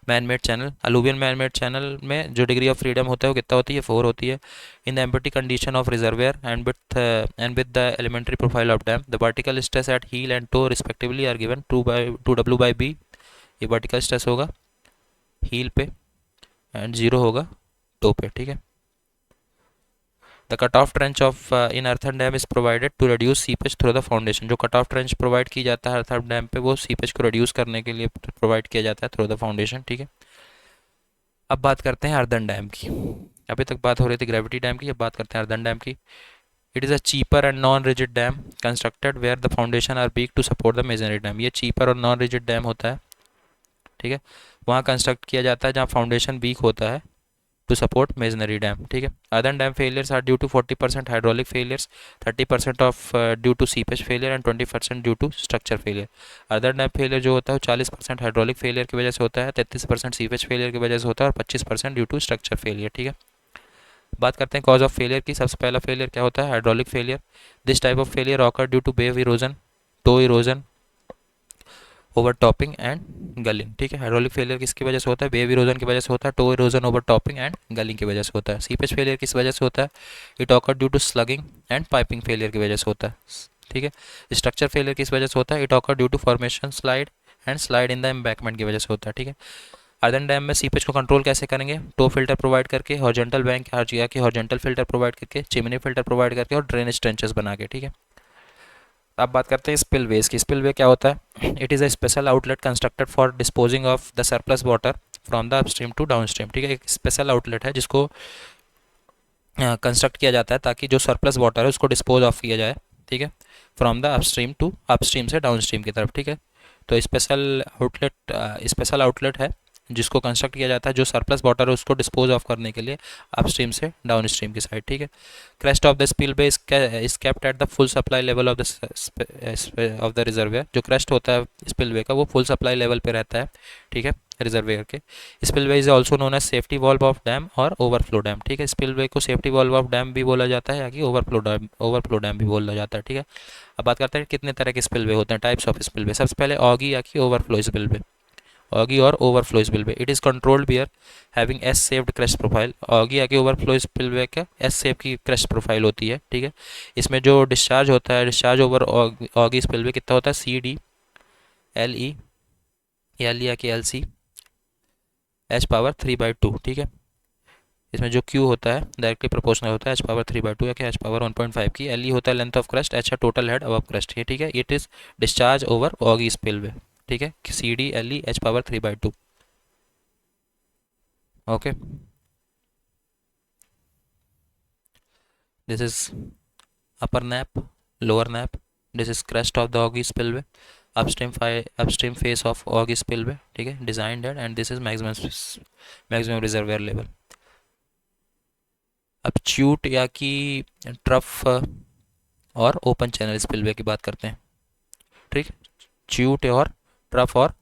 manmade channel, alluvial manmade channel में जो डिग्री ऑफ फ्रीडम होता है वो कितना होती है, 4 होती है। In the empty condition of reservoir and with the elementary profile of dam, the vertical stress at heel and toe respectively are given 2W/B। ये वर्टिकल स्ट्रेस होगा हील पे एंड 0 होगा टो पे, ठीक है। The cut off trench of in earthen dam is provided to reduce seepage through the foundation. जो cut off trench provide की जाता है अर्थन डैम पे वो सीपेज को रिड्यूस करने के लिए प्रोवाइड किया जाता है थ्रू द फाउंडेशन, ठीक है। अब बात करते हैं अर्दन डैम की। अभी तक बात हो रही थी ग्रेविटी डैम की, अब बात करते हैं अर्दन डैम की। It is a cheaper and non rigid dam constructed where the foundation are weak to support the masonry dam. ये चीपर और नॉन रिजिड डैम होता है, ठीक है। वहाँ कंस्ट्रक्ट किया जाता है जहाँ फाउंडेशन वीक होता है to support masonry dam. ठीक है. Earthen dam failures are due to 40% hydraulic failures, 30% of due to seepage failure and 20% due to structure failure. earthen dam failure जो होता है वो 40% hydraulic failure की वजह से होता है, 33% seepage failure की वजह से होता है और 25% due to structure failure. ठीक है. बात करते हैं कॉज ऑफ फेलियर की. सबसे पहला फेलियर क्या होता है? Hydraulic failure. This type of failure occur due to wave erosion, toe erosion, over topping and gulling. ठीक है. हाइड्रोलिक फेलियर किसकी वजह से होता है? वेव इरोजन की वजह से होता है, toe erosion, over topping and gulling की वजह से होता है. सीपेज फेलियर किस वजह से होता है? It occur due to sloughing and piping failure की वजह से होता है. ठीक है. स्ट्रक्चर फेलियर किस वजह से होता है? It occur due to formation slide and slide in the embankment की वजह से होता है. ठीक है. अर्दन डैम में सीपेज को कंट्रोल कैसे करेंगे? टो फिल्टर प्रोवाइड करके, हॉरिजॉन्टल बैंक या कि हॉरिजॉन्टल फिल्टर प्रोवाइड करके, चिमनी फिल्टर प्रोवाइड करके और ड्रेनेज ट्रेंचेस बना के. ठीक है. अब बात करते हैं स्पिलवेज की. स्पिलवे क्या होता है? It is a special outlet constructed for disposing of the surplus water from the upstream to downstream. ठीक है. एक स्पेशल आउटलेट है जिसको कंस्ट्रक्ट किया जाता है ताकि जो सरप्लस वाटर है उसको डिस्पोज ऑफ किया जाए. ठीक है. From the upstream to upstream से डाउनस्ट्रीम की तरफ. ठीक है. तो स्पेशल आउटलेट है जिसको कंस्ट्रक्ट किया जाता है जो सरप्लस वाटर है उसको डिस्पोज ऑफ करने के लिए अपस्ट्रीम से डाउनस्ट्रीम की साइड. ठीक है. Crest of the spillway is kept at the full supply level of the reservoir. जो क्रेस्ट होता है स्पिलवे का वो फुल सप्लाई लेवल पे रहता है. ठीक है. रिजर्वेयर के. Spillway is also known as safety valve of dam और ओवरफ्लो डैम. ठीक है. स्पिलवे को सेफ्टी वॉल्व ऑफ डैम भी बोला जाता है या कि ओवरफ्लो डैम भी बोला जाता है. ठीक है. अब बात करते हैं कितने तरह के स्पिलवे होते हैं, टाइप्स ऑफ स्पिलवे. सबसे पहले ऑगी या कि ओवरफ्लो स्पिलवे. ऑगी और overflow spillway. It is controlled weir having S shaped crest profile. Ogee या कि ओवरफ्लो स्पिलवे का एस शेप की क्रस्ट प्रोफाइल होती है. ठीक है. इसमें जो डिस्चार्ज होता है, डिस्चार्ज ओवर ऑगी स्पिलवे कितना होता है? CD LE या कि LC H⁻3/2. ठीक है. इसमें जो Q होता है डायरेक्टली प्रोपोर्शनल होता है H⁻3/2 या कि H⁻1.5 की. LE होता है लेंथ ऑफ क्रस्ट, H है टोटल हेड अबव क्रस्ट. ये ठीक है. It is discharge over Oggy spillway. ठीक है. CD LE H⁻3/2. Okay. This is upper nap, lower nap. This is crest of the Augie spillway, upstream face of Augie spillway. ठीक है. designed at and this is maximum reservoir level. अब च्यूट या कि trough और open channel spillway की बात करते हैं. ठीक. च्यूट और ट्रफ और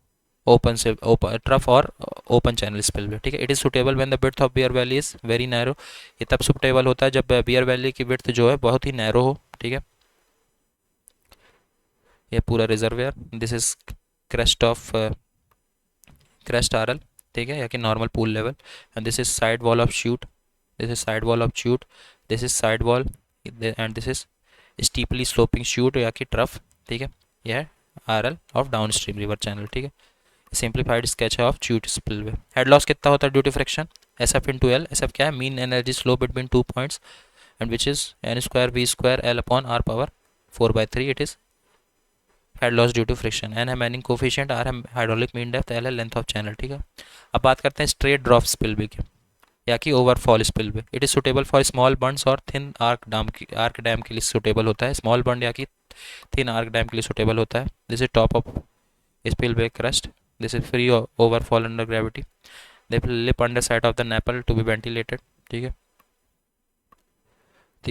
ट्रफ और ओपन चैनल स्पिलवे. ठीक है. It is suitable when the width of weir valley is very narrow. ये तब सुटेबल होता है जब बियर वैली की विड्थ जो है बहुत ही नैरो हो. ठीक है. ये पूरा reservoir. This is crest RL. ठीक है. या कि normal pool level. And this is side wall of chute. This is side wall of chute. This is side wall and this is steeply sloping chute या कि trough. ठीक है. यह है RL of down stream river channel. ठीक है. Simplified sketch of chute spillway. Head loss कितना होता है due to friction? SF into L. SF क्या है? Mean energy slope between 2 points and which is N²V² L/R⁴/3. It is head loss due to friction. N है Manning coefficient, R है hydraulic mean depth, L है length of channel. ठीक है. अब बात करते हैं स्ट्रेट ड्रॉप स्पिलवे की या कि overfall spillway. It is suitable for small बंड्स और थिन आर्क डैम के लिए सुटेबल होता है. स्मॉल बंड या कि थिन आर्क डैम के लिए सुटेबल होता है. This is top of spillway crest. This is free overfall under gravity. They lip under side of the nipple to be ventilated. ठीक है. तो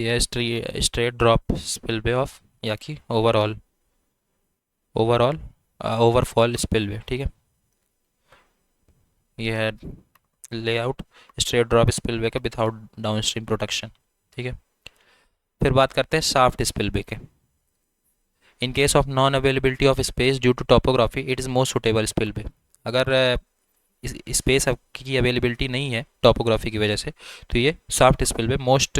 straight drop spillway of या कि overfall spillway. ठीक है. ये है लेआउट स्ट्रेट ड्रॉप स्पिलवे के विदाउट डाउनस्ट्रीम प्रोटेक्शन. ठीक है. फिर बात करते हैं शाफ्ट स्पिलवे के. In case of non availability of space due to topography it is most suitable spillway. अगर स्पेस की अवेलेबिलिटी नहीं है टोपोग्राफी की वजह से तो ये shaft spillway most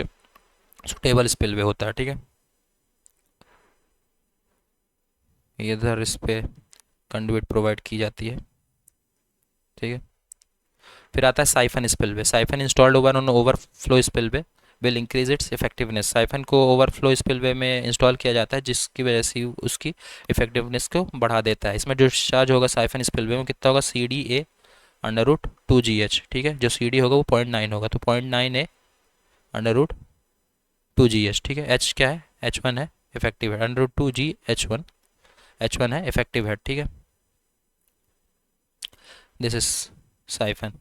suitable spillway होता है. ठीक है. इधर इस पे कंडुइट प्रोवाइड की जाती है. ठीक है. फिर आता है siphon spillway. Siphon installed over on overflow spillway will increase its effectiveness. Siphon को ओवरफ्लो स्पिलवे में इंस्टॉल किया जाता है जिसकी वजह से उसकी इफेक्टिवनेस को बढ़ा देता है. इसमें जो डिस्चार्ज होगा साइफन स्पिलवे में कितना होगा? CD/A/2GH. ठीक है. जो CD होगा वो 0.9 होगा तो 0.9A/2GH. ठीक है. H क्या है? H1 है इफेक्टिव हेड. √2G H1 है इफेक्टिव हेड. ठीक है. This is siphon.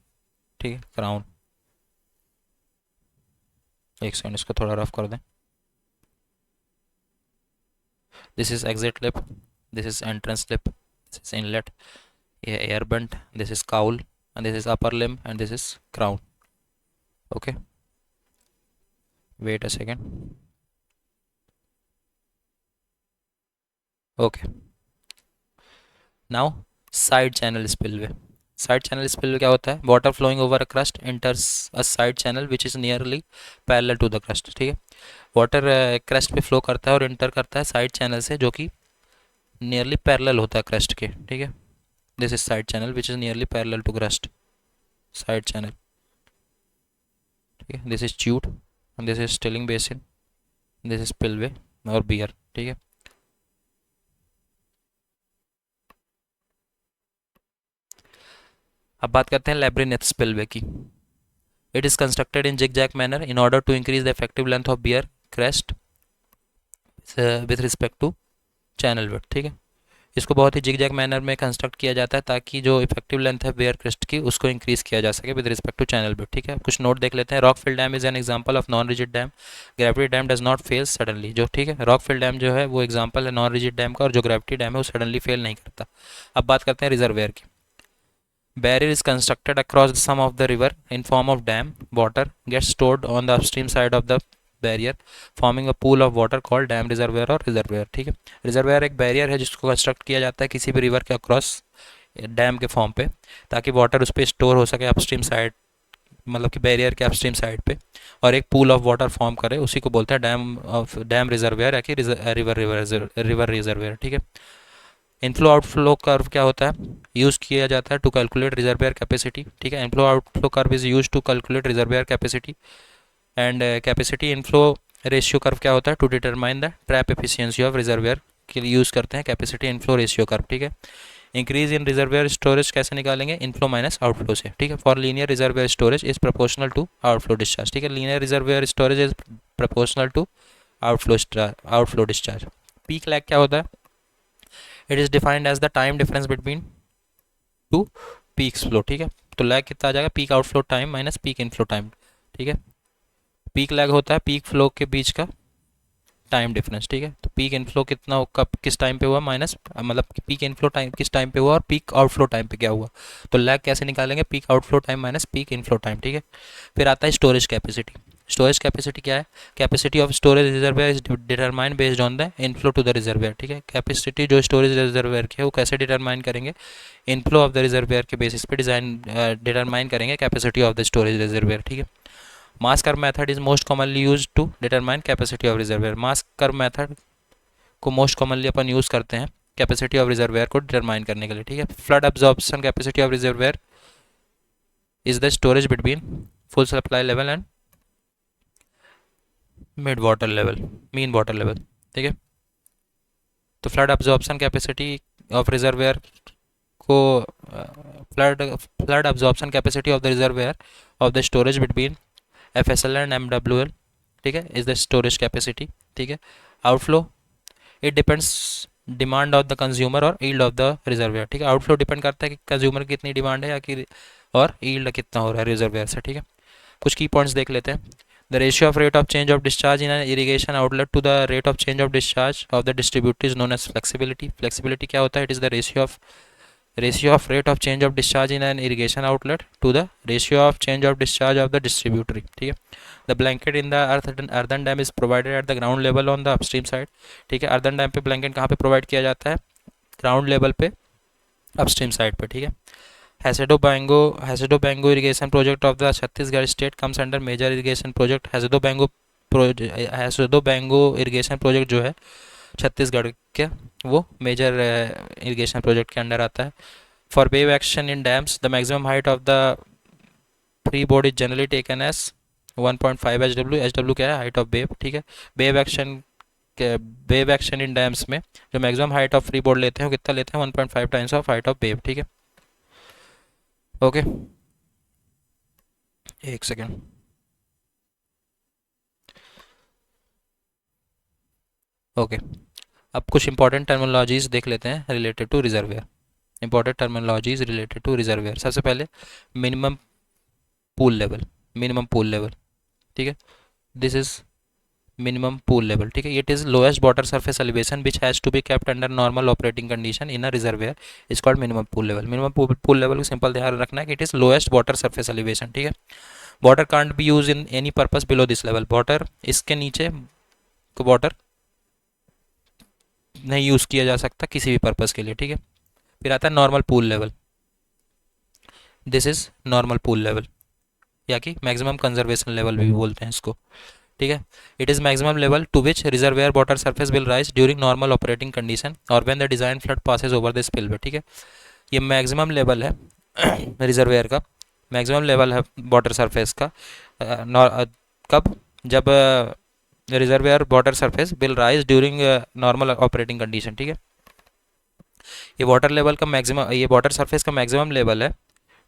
ठीक है. क्राउन. एक सेकंड, इसको थोड़ा रफ कर दें। This is exit lip, this is entrance lip, this is inlet, ये air vent, this is cowl, and this is upper limb, and this is crown. Okay, wait a second. Okay, now side channel spillway. Side channel spillway क्या होता है? Water flowing over a crest enters a side channel which is nearly parallel to the crest. ठीक है, water crust पे flow करता है और inter करता है साइड चैनल से, जो कि नियरली पैरेलल होता है क्रस्ट के। ठीक है, this is side channel which is nearly parallel to crust, side channel. ठीक है, this is च्यूट, this is Stilling basin, this is spillway और बियर। ठीक है, अब बात करते हैं लैब्रिनेथ स्पिलवे की। It is constructed in zig Jack manner in order to increase the effective length of beer crest with respect to channel width. ठीक है, इसको बहुत ही जिग जैग मैनर में कंस्ट्रक्ट किया जाता है ताकि जो इफेक्टिव लेंथ है बियर क्रेस्ट की उसको इंक्रीज किया जा सके with respect to channel width. ठीक है, कुछ नोट देख लेते हैं। Rockfill dam is an example of non rigid dam, gravity dam does not fail suddenly. जो ठीक है, रॉकफिल डैम जो है वो एग्जांपल है नॉन रिजिड डैम का, और जो ग्रेविटी डैम है वो सडनली फेल नहीं करता। अब बात करते हैं रिजर्वेयर की। Barrier is constructed across some of the river in form of dam. Water gets stored on the upstream side of the barrier forming a pool of water called dam reservoir और reservoir. ठीक है, reservoir एक barrier है जिसको construct किया जाता है किसी भी रिवर के अक्रॉस डैम के फॉर्म पे, ताकि वाटर उस पर स्टोर हो सके अपस्ट्रीम साइड, मतलब कि बैरियर के अपस्ट्रीम साइड पे, और एक पूल ऑफ वाटर फॉर्म करे। उसी को बोलते हैं डैम रिजर्वेयर या कि रिवर रिजर्वेयर। ठीक है, इनफ्लो आउटफ्लो कर्व क्या होता है? यूज़ किया जाता है टू कैलकुलेट रिजर्वेयर कैपेसिटी। ठीक है, inflow outflow curve is use to calculate reservoir capacity. And capacity inflow ratio curve क्या होता है? To determine the trap efficiency of reservoir के लिए यूज़ करते हैं कैपेसिटी इनफ्लो रेशियो कर्व। ठीक है, इंक्रीज इन रिजर्वेयर स्टोरेज कैसे निकालेंगे? इनफ्लो माइनस आउटफ्लो से। ठीक है, for linear reservoir storage is proportional to outflow discharge. ठीक है, linear reservoir storage is proportional to outflow discharge. Peak lag क्या होता है? It is defined as the time difference between two peaks flow. ठीक है, तो लैग कितना आ जाएगा? Peak outflow time minus peak inflow time. ठीक है, पीक लैग होता है पीक फ्लो के बीच का टाइम डिफरेंस। ठीक है, तो पीक इनफ्लो कितना कब किस टाइम पे हुआ माइनस, मतलब पीक इनफ्लो टाइम किस टाइम पे हुआ और पीक आउटफ्लो टाइम पे क्या हुआ, तो लैग कैसे निकालेंगे? Peak outflow time minus peak inflow time. ठीक है, फिर आता है स्टोरेज कैपेसिटी। स्टोरेज कैपेसिटी क्या है? Capacity of storage reservoir is determined based on the inflow to the reservoir. ठीक है, कैपेसिटी जो स्टोरेज रिजर्वेयर की है वो कैसे डिटरमाइन करेंगे? इनफ्लो ऑफ द रिजर्वेयर के बेसिस पे डिजाइन डिटरमाइन करेंगे capacity of the storage reservoir. ठीक है, mass curve method is most commonly use to determine capacity of reservoir. Mass curve method को मोस्ट कॉमनली अपन यूज करते हैं कैपेसिटी ऑफ रिजर्वेयर को डिटरमाइन करने के लिए। ठीक है, flood absorption capacity of reservoir is the storage between full supply level and mid water level, mean water level. ठीक है, तो flood absorption capacity of reservoir को flood absorption capacity of the reservoir of the storage between FSL and MWL। ठीक है, is the storage capacity. ठीक है, outflow it depends demand of the consumer और yield of the reservoir. ठीक है, outflow depend करता है कि कंज्यूमर की कितनी डिमांड है या कि और ईल्ड कितना हो रहा है रिजर्वेयर से। ठीक है, कुछ की पॉइंट्स देख लेते हैं। The ratio of rate of change of discharge in an irrigation outlet to the rate of change of discharge of the distributor is known as flexibility. Flexibility क्या होता है? It is the ratio of rate of change of discharge in an irrigation outlet to the ratio of change of discharge of the distributary. ठीक है, the blanket in the earthen dam is provided at the ground level on the upstream side. ठीक है, earthen dam पे blanket कहाँ पे provide किया जाता है? ग्राउंड लेवल पे अपस्ट्रीम साइड पे। ठीक है, Hasdeo Bango irrigation project of the Chhattisgarh state comes under major irrigation project. Hasdeo Bango irrigation project जो है छत्तीसगढ़ के, वो मेजर इरिगेशन प्रोजेक्ट के अंडर आता है। For wave action in dams the maximum height of the free board is generally taken as 1.5 HW। HW क्या है? Height of wave. ठीक है, wave action wave action in dams में जो maximum height of free board लेते हैं वो कितना लेते हैं? 1.5 times of height of wave. ठीक है, ओके, एक सेकेंड। ओके, अब कुछ इंपॉर्टेंट टर्मिनोलॉजीज देख लेते हैं related to reservoir. Important terminologies related to reservoir. सबसे पहले minimum pool level. Minimum pool level, ठीक है, this is minimum pool level, ठीक है। It is lowest water surface elevation which has to be kept under normal operating condition in a reservoir is called minimum pool level. Minimum pool level को simple ध्यान रखना है कि it is lowest water surface elevation, ठीक है। Water can't be use in any purpose below this level, water इसके नीचे water नहीं यूज़ किया जा सकता किसी भी पर्पज़ के लिए, ठीक है। फिर आता है normal pool level, this is normal pool level या कि मैक्सिमम कंजर्वेशन लेवल भी बोलते हैं इसको, ठीक है। It is maximum level to which reservoir water surface will rise during normal operating condition or when the design flood passes over the spillway, ठीक है। ये मैक्सिमम लेवल है रिजर्वेयर का, मैक्सिमम लेवल है वाटर सरफेस का कब, जब reservoir water surface will rise during normal operating condition, ठीक है। ये वाटर लेवल का मैक्सिमम, ये वाटर सरफेस का मैक्सिमम लेवल है,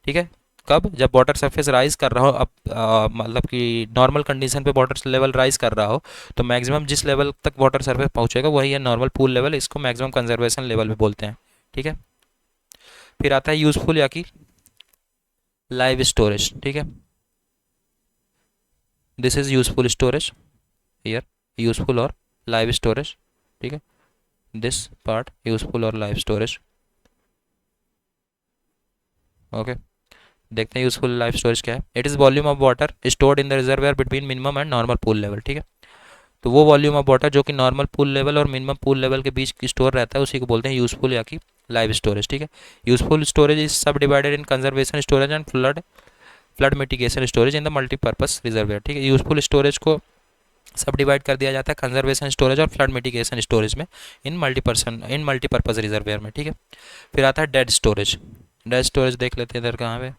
ठीक है। कब, जब वाटर सरफेस राइज कर रहा हो, अब मतलब कि नॉर्मल कंडीशन पे वाटर लेवल राइज कर रहा हो तो मैक्सिमम जिस लेवल तक वाटर सरफेस पहुंचेगा वही है नॉर्मल पूल लेवल, इसको मैक्सिमम कंजर्वेशन लेवल भी बोलते हैं, ठीक है। फिर आता है यूजफुल या कि लाइव स्टोरेज, ठीक है। This is useful storage here, useful और लाइव स्टोरेज, ठीक है। दिस पार्ट यूजफुल और लाइव स्टोरेज, ओके। देखते हैं यूजफुल लाइफ स्टोरेज क्या है। It is volume of water stored in the reservoir between minimum and normal pool level, ठीक है। तो वो वॉल्यूम ऑफ वाटर जो कि नॉर्मल पूल लेवल और मिनिमम पूल लेवल के बीच स्टोर रहता है उसी को बोलते हैं यूजफुल या कि लाइव स्टोरेज, ठीक है। यूजफुल स्टोरेज इज सब divided in conservation storage and flood mitigation storage in the multipurpose reservoir, ठीक है। यूजफुल स्टोरेज को सब डिवाइड कर दिया जाता है कंजर्वेशन स्टोरेज और फ्लड मिटिगेशन स्टोरेज में इन मल्टीपर्पज रिजर्वेयर में, ठीक है। फिर आता है डेड स्टोरेज। डेड स्टोरेज देख लेते हैं इधर कहाँ पे,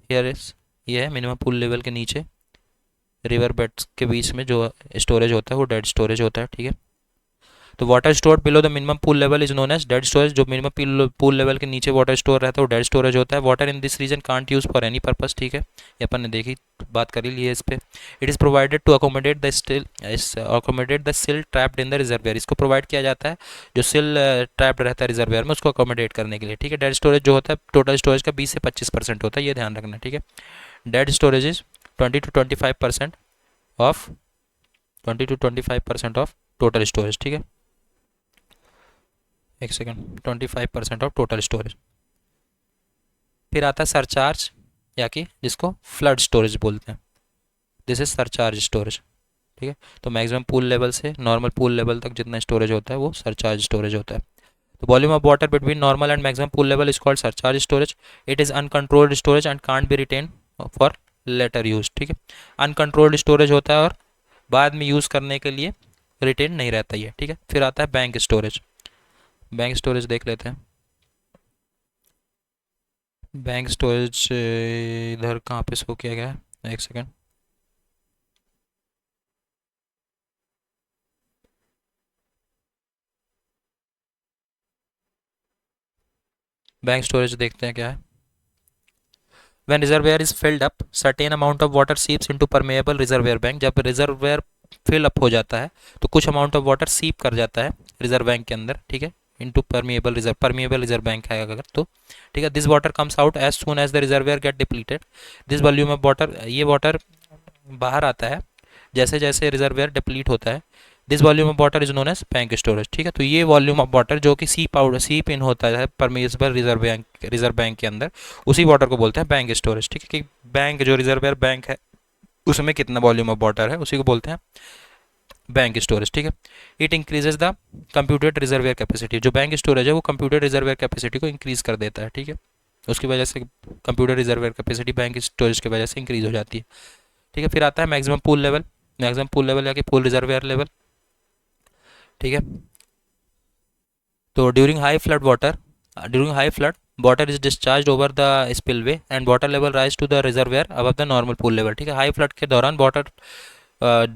ये है मिनिमम पूल लेवल के नीचे रिवर बेड्स के बीच में जो स्टोरेज होता है वो डेड स्टोरेज होता है, ठीक है। तो water store below the minimum pool level is known as dead storage, जो मिनिमम पूल लेवल के नीचे वाटर स्टोर रहता है वो डेड स्टोरेज होता है। Water in this region can't use for any purpose, ठीक है, ये अपन ने देखी, बात कर ही ली है इस पर। It is provided to accommodate the silt trapped in the reservoir, इसको प्रोवाइड किया जाता है जो सिल ट्रैप्ड रहता है रिजर्वेयर में उसको अकोमोडेट करने के लिए, ठीक है। डेड स्टोरेज जो होता है टोटल स्टोरेज का 20 से 25% होता है, ये ध्यान रखना, ठीक है। Dead storage is 20 to 25% of 20 to 25% of total storage, ठीक है। एक सेकेंड, 25% ऑफ टोटल स्टोरेज। फिर आता है सरचार्ज या कि जिसको फ्लड स्टोरेज बोलते हैं, दिस इज सरचार्ज स्टोरेज, ठीक है। तो मैक्सिमम पूल लेवल से नॉर्मल पूल लेवल तक जितना स्टोरेज होता है वो सरचार्ज स्टोरेज होता है। तो volume of water between normal and maximum pool level is called surcharge storage. It is uncontrolled storage and can't be retain for later use, ठीक है। अनकंट्रोल्ड स्टोरेज होता है और बाद में यूज़ करने के लिए रिटेन नहीं रहता ये, ठीक है। फिर आता है बैंक स्टोरेज। बैंक स्टोरेज देख लेते हैं। बैंक स्टोरेज इधर कहाँ पे शो किया गया है, एक सेकेंड। बैंक स्टोरेज देखते हैं क्या है। When reservoir is filled up, certain amount of water seeps into permeable reservoir bank, जब रिजर्वेयर फिल अप हो जाता है तो कुछ अमाउंट ऑफ वाटर सीप कर जाता है रिजर्व बैंक के अंदर, ठीक है, इनटू परमिएबल रिजर्व बैंक है अगर तो, ठीक है। This water comes out as soon as the reservoir get depleted. This volume of water, ये वाटर बाहर आता है जैसे जैसे रिजर्वेयर डिप्लीट होता है। This volume of water is known as bank storage, ठीक है। तो ये वॉल्यूम ऑफ वाटर जो कि सीप इन होता है परमिएबल रिजर्व बैंक के अंदर, उसी वाटर को बोलते हैं बैंक स्टोरेज, ठीक है। कि बैंक जो रिजर्वेयर बैंक है उसमें कितना वॉल्यूम ऑफ वाटर है उसी को बोलते हैं बैंक स्टोरेज, ठीक है। It increases the computed reservoir capacity, जो बैंक स्टोरेज है वो कंप्यूटेड रिजर्वेयर कैपेसिटी को इंक्रीज कर देता है, ठीक है। उसकी वजह से computer reservoir capacity bank storage की वजह से इंक्रीज हो जाती है, ठीक है। फिर आता है maximum pool level. Maximum pool level या कि पूल रिजर्वेयर लेवल, ठीक है। तो during high flood water is discharge over the spillway and water level rise to the reservoir above the normal pool level, ठीक है। हाई फ्लड के दौरान water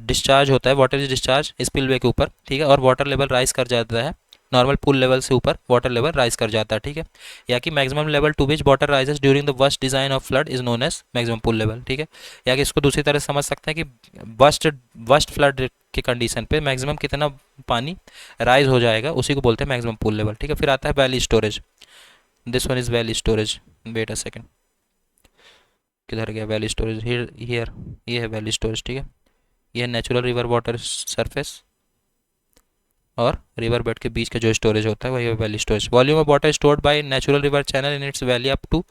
discharge होता है, वाटर इज डिस्चार्ज स्पिलवे के ऊपर, ठीक है, और वाटर लेवल राइज कर जाता है नॉर्मल पूल लेवल से ऊपर वाटर लेवल राइज कर जाता है, ठीक है। या कि maximum level to which water rises during the worst design of flood is known as maximum pool level, ठीक है। या कि इसको दूसरी तरह समझ सकते हैं कि वर्स्ट फ्लड की कंडीशन पे मैक्सिमम कितना पानी राइज हो जाएगा उसी को बोलते हैं मैक्सिमम पूल लेवल, ठीक है। फिर आता है valley storage. This one is valley storage, wait a second, किधर गया वैली स्टोरेज, हियर ये है वैली स्टोरेज, ठीक है। ये है नेचुरल रिवर वाटर सरफेस और रिवर बेड के बीच का जो स्टोरेज होता है वही है valley storage. Volume of water stored by natural river channel in its valley up to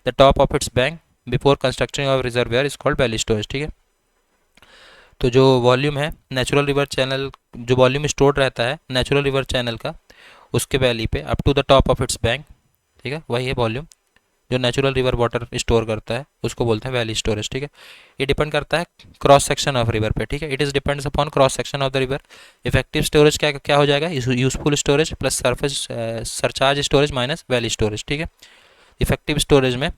the top of its bank before construction of reservoir is called valley storage, ठीक है। तो जो वॉल्यूम है नेचुरल रिवर चैनल, जो volume stored रहता है natural river channel का उसके वैली पे up to the top of its bank, ठीक है, वही है वॉल्यूम जो नेचुरल रिवर वाटर स्टोर करता है उसको बोलते हैं वैली स्टोरेज, ठीक है। ये डिपेंड करता है क्रॉस सेक्शन ऑफ रिवर पे, ठीक है। It is depends upon cross section of the river. Effective storage क्या क्या हो जाएगा, useful storage plus surface surcharge storage minus valley storage, ठीक है। इफेक्टिव स्टोरेज में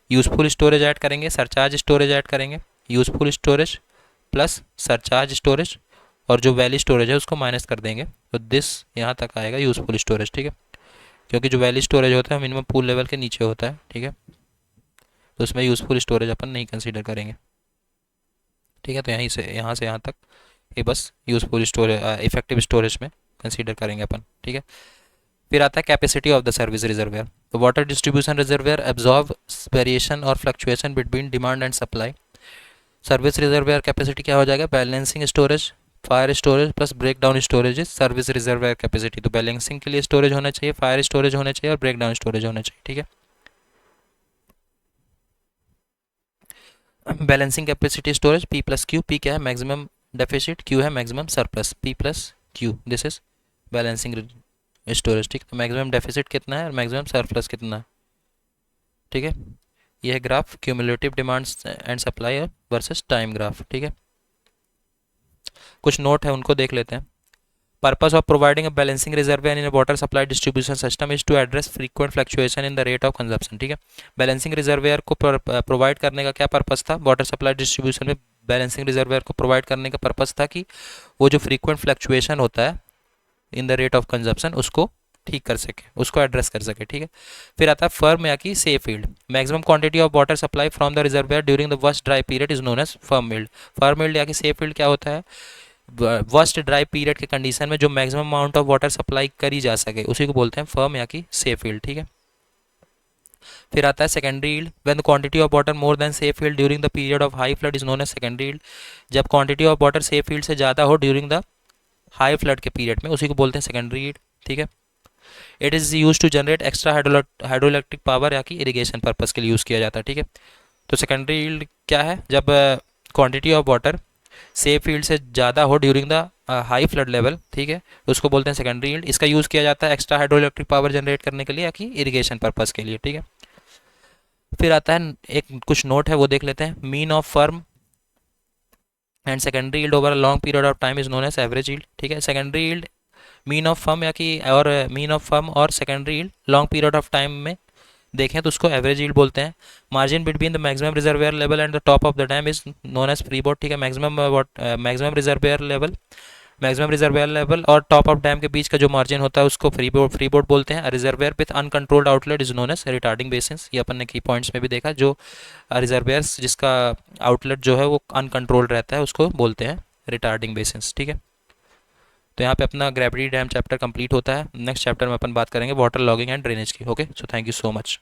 यूजफुल स्टोरेज ऐड करेंगे, सरचार्ज स्टोरेज ऐड करेंगे, useful storage plus surcharge storage और जो वैली स्टोरेज है उसको माइनस कर देंगे, तो दिस यहाँ तक आएगा यूजफुल स्टोरेज, ठीक है। क्योंकि जो वैली स्टोरेज होता है मिनिमम पूल लेवल के नीचे होता है, ठीक है, तो उसमें यूजफुल स्टोरेज अपन नहीं कंसीडर करेंगे, ठीक है। तो यहाँ से यहाँ तक ये बस यूजफुल स्टोरेज इफेक्टिव स्टोरेज में कंसीडर करेंगे अपन, ठीक है। फिर आता है capacity of the service reservoir. तो water distribution reservoir absorb variation और fluctuation between demand and supply. Service reservoir capacity क्या हो जाएगा, balancing storage fire storage plus break down storage is service reservoir capacity. तो बैलेंसिंग के लिए storage होना चाहिए, फायर स्टोरेज होना चाहिए और ब्रेक डाउन स्टोरेज होना चाहिए, ठीक है। Balancing capacity storage P plus Q, P क्या है मैक्सिमम डेफिसिट, क्यू है maximum surplus, P plus Q this is balancing storage, ठीक है। तो मैक्सिमम डेफिसिट कितना है और मैक्सिमम सरप्लस कितना है, ठीक है। यह है graph cumulative demands and supply versus time graph, ठीक है। कुछ नोट है उनको देख लेते हैं। Purpose of providing a balancing reservoir in water supply distribution system is to address frequent fluctuation in the rate of consumption, ठीक है। बैलेंसिंग रिजर्वियर को प्रोवाइड करने का क्या पर्पस था, वाटर सप्लाई डिस्ट्रीब्यूशन में बैलेंसिंग रिजर्वियर को प्रोवाइड करने का पर्पस था कि वो जो फ्रीक्वेंट फ्लक्चुएशन होता है in the rate of consumption उसको ठीक कर सके, उसको एड्रेस कर सके, ठीक है। फिर आता है फर्म या कि safe yield. Maximum quantity of water supply from the reservoir during the worst dry period is known as firm yield. Firm yield या कि सेफ फील्ड क्या होता है, वर्स्ट ड्राई पीरियड के कंडीशन में जो maximum amount of water supply करी जा सके उसी को बोलते हैं फर्म या कि सेफ फील्ड, ठीक है। फिर आता है secondary yield. When the quantity of water more than safe yield during the period of high flood is known as secondary yield. जब quantity of water safe yield से ज़्यादा हो ड्यूरिंग द हाई फ्लड के period में उसी को बोलते हैं सेकेंडरी यील्ड, ठीक है। It is use to generate extra hydroelectric power या कि इरिगेशन पर्पज़ के लिए यूज़ किया जाता है, ठीक है। तो सेकेंडरी यील्ड क्या है, जब quantity of water safe field से ज़्यादा हो during the high flood level, ठीक है, उसको बोलते हैं सेकेंडरी यील्ड। इसका यूज़ किया जाता है एक्स्ट्रा हाइड्रोइलेक्ट्रिक पावर जनरेट करने के लिए या कि इरिगेशन पर्पज़ के लिए, ठीक है। फिर आता है एक कुछ नोट है वो देख लेते हैं। Mean of firm and secondary yield over a long period of time is known as average yield, ठीक है। Secondary yield mean of firm या कि और मीन ऑफ फर्म और secondary yield long period of time में देखें तो उसको एवरेज यील्ड बोलते हैं। Margin between the maximum reservoir level and the top of the dam is known as free board, ठीक है। मैक्सिमम रिजर्वियर लेवल और टॉप ऑफ डैम के बीच का जो मार्जिन होता है उसको फ्री बोट बोलते हैं। Reservoir with uncontrolled outlet is known as retarding basins. ये अपन ने की पॉइंट्स में भी देखा, जो रिजर्वियर जिसका आउटलेट जो है वो अनकंट्रोल्ड रहता है उसको बोलते हैं रिटार्डिंग बेसिन्स, ठीक है। तो यहाँ पे अपना ग्रेविटी डैम चैप्टर कंप्लीट होता है। नेक्स्ट चैप्टर में अपन बात करेंगे वाटर लॉगिंग एंड ड्रेनेज की। Okay, so thank you so much.